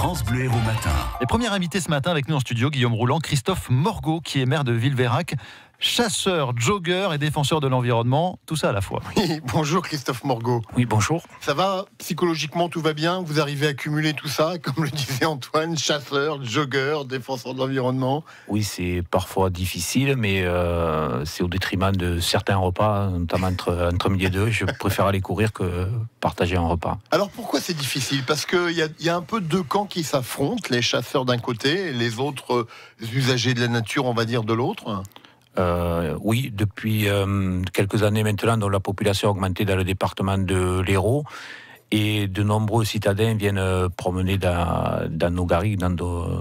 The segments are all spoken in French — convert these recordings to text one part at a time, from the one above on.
France Bleu Héros Matin. Les premiers invités ce matin avec nous en studio, Guillaume Rouland, Christophe Morgot, qui est maire de Villeveyrac, chasseur, jogger et défenseur de l'environnement, tout ça à la fois. Oui, bonjour Christophe Morgot. Oui, bonjour. Ça va, psychologiquement tout va bien? Vous arrivez à cumuler tout ça, comme le disait Antoine, chasseur, jogger, défenseur de l'environnement? Oui, c'est parfois difficile, mais c'est au détriment de certains repas, notamment entre midi et deux. Je préfère aller courir que partager un repas. Alors pourquoi c'est difficile? Parce qu'il y a un peu deux camps qui s'affrontent, les chasseurs d'un côté et les autres usagers de la nature, on va dire, de l'autre. Oui, depuis quelques années maintenant, dont la population a augmenté dans le département de l'Hérault, et de nombreux citadins viennent promener dans nos garrigues, dans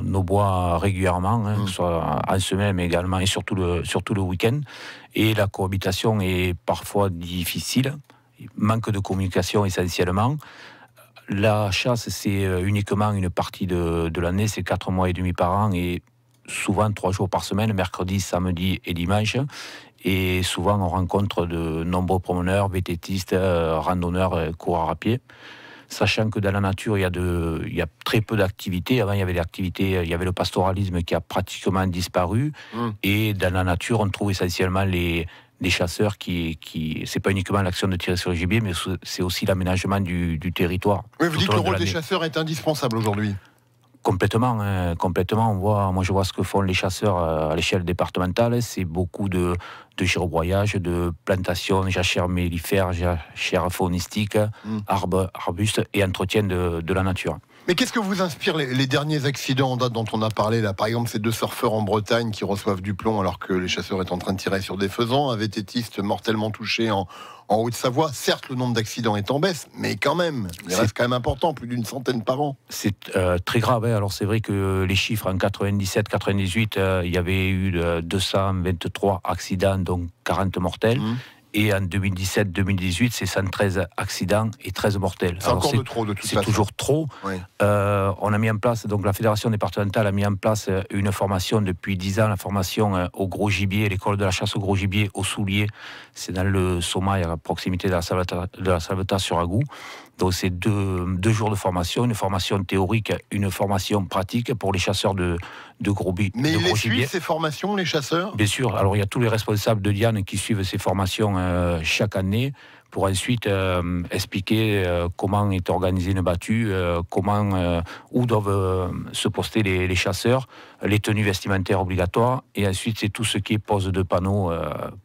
nos bois régulièrement, que ce soit en semaine, mais également et surtout le week-end. Et la cohabitation est parfois difficile, manque de communication essentiellement. La chasse, c'est uniquement une partie de l'année, c'est 4 mois et demi par an, et souvent 3 jours par semaine, mercredi, samedi et dimanche. Et souvent, on rencontre de nombreux promeneurs, vététistes, randonneurs, coureurs à pied. Sachant que dans la nature, il y a très peu d'activités. Avant, il y avait le pastoralisme qui a pratiquement disparu. Et dans la nature, on trouve essentiellement des chasseurs qui c'est pas uniquement l'action de tirer sur le gibier, mais c'est aussi l'aménagement du territoire. Oui, vous dites que le rôle des chasseurs est indispensable aujourd'hui. Complètement. Moi je vois ce que font les chasseurs à l'échelle départementale. C'est beaucoup de giroboyage, de plantation, jachères mellifères, jachères faunistiques, arbres, arbustes et entretien de la nature. Mais qu'est-ce que vous inspire les derniers accidents en date dont on a parlé là? Par exemple, ces 2 surfeurs en Bretagne qui reçoivent du plomb alors que les chasseurs étaient en train de tirer sur des faisans, un vététiste mortellement touché en Haute-Savoie. Certes, le nombre d'accidents est en baisse, mais quand même, il reste quand même important, plus d'une centaine par an. C'est très grave. Alors c'est vrai que les chiffres en 97-98, il y avait eu 223 accidents, donc 40 mortels. Et en 2017-2018, c'est 113 accidents et 13 mortels. C'est encore de trop, de toute façon. C'est toujours trop. Oui. On a mis en place, donc la fédération départementale a mis en place une formation depuis 10 ans, la formation au gros gibier, l'école de la chasse au gros gibier, au Soulier. C'est dans le Sommail, à proximité de la Salvetat sur Agou. Donc c'est 2 jours de formation, une formation théorique, une formation pratique pour les chasseurs de gros gibier. Mais ils les suivent, ces formations, les chasseurs? Bien sûr. Alors il y a tous les responsables de Diane qui suivent ces formations chaque année pour ensuite expliquer comment est organisée une battue, où doivent se poster les chasseurs, les tenues vestimentaires obligatoires, et ensuite c'est tout ce qui est pose de panneaux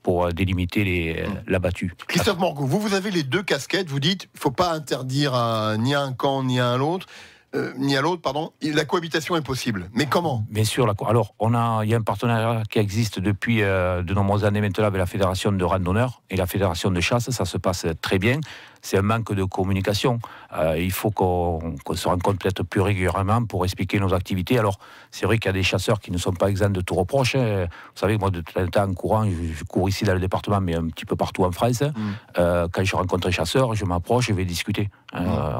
pour délimiter la battue. Christophe Morgot, vous avez les 2 casquettes, vous dites il ne faut pas interdire ni à un camp ni à l'autre. La cohabitation est possible. Mais comment? Bien sûr. Alors, il y a un partenariat qui existe depuis de nombreuses années maintenant avec la fédération de randonneurs et la fédération de chasse. Ça se passe très bien. C'est un manque de communication. Il faut qu'on se rencontre peut-être plus régulièrement pour expliquer nos activités. Alors, c'est vrai qu'il y a des chasseurs qui ne sont pas exempts de tout reproche. Vous savez, moi, de temps en courant, je cours ici dans le département, mais un petit peu partout en France. Quand je rencontre un chasseur, je m'approche, je vais discuter.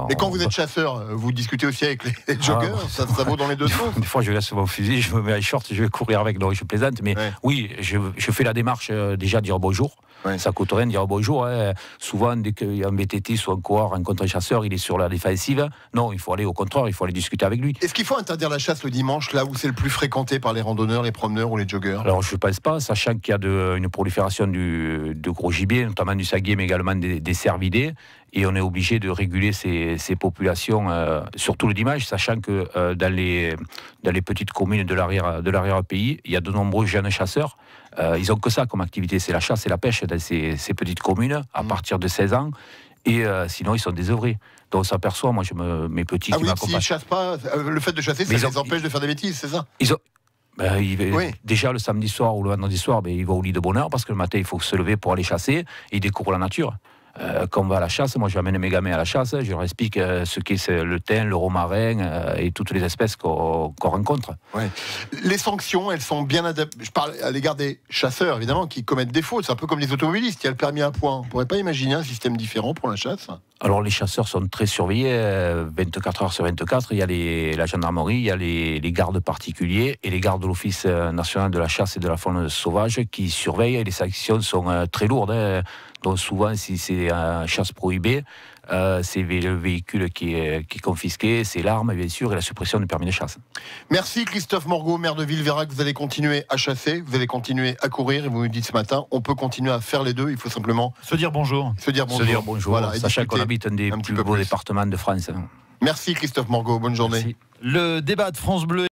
Et quand vous êtes chasseur, vous discutez aussi avec les joggers? Ça vaut dans les 2 sens? Des fois, je laisse mon fusil, je me mets en short, je vais courir avec. Donc, je plaisante. Mais oui, je fais la démarche déjà de dire bonjour. Ça coûte rien de dire bonjour. Souvent, dès qu'il y a un vététiste ou un coureur rencontre un chasseur, il est sur la défensive. Non, il faut aller au contraire, il faut aller discuter avec lui. Est-ce qu'il faut interdire la chasse le dimanche, là où c'est le plus fréquenté par les randonneurs, les promeneurs ou les joggers? Alors, je ne pense pas, sachant qu'il y a une prolifération de gros gibier, notamment du saguier, mais également des cervidés. Et on est obligé de réguler ces populations, surtout le dimanche, sachant que dans les petites communes de l'arrière-pays, il y a de nombreux jeunes chasseurs. Ils n'ont que ça comme activité, c'est la chasse et la pêche dans ces petites communes, à partir de 16 ans. Et sinon, ils sont désœuvrés. Donc, on s'aperçoit, moi, mes petits qui m'accompagnent. S'ils ne chassent pas, le fait de chasser, ça les empêche de faire des bêtises, c'est ça? Déjà, le samedi soir ou le vendredi soir, ils vont au lit de bonheur, parce que le matin, il faut se lever pour aller chasser, et ils découvrent la nature. Quand on va à la chasse, moi j'amène mes gamins à la chasse, je leur explique ce qu'est le thym, le romarin et toutes les espèces qu'on rencontre. Les sanctions, elles sont bien adaptées. Je parle à l'égard des chasseurs, évidemment, qui commettent des fautes. C'est un peu comme les automobilistes, il y a le permis à points. On ne pourrait pas imaginer un système différent pour la chasse? Alors les chasseurs sont très surveillés, 24 heures sur 24. Il y a la gendarmerie, il y a les gardes particuliers et les gardes de l'Office national de la chasse et de la faune sauvage qui surveillent, et les sanctions sont très lourdes. Donc souvent, si c'est une chasse prohibée, c'est le véhicule qui est confisqué, c'est l'arme, bien sûr, et la suppression du permis de chasse. Merci Christophe Morgault, maire de Villeveyrac. Vous allez continuer à chasser, vous allez continuer à courir, et vous nous dites ce matin, on peut continuer à faire les deux, il faut simplement se dire bonjour. Se dire bonjour. Voilà, sachant qu'on habite un des plus beaux départements de France. Merci Christophe Morgault, bonne journée. Merci. Le débat de France Bleu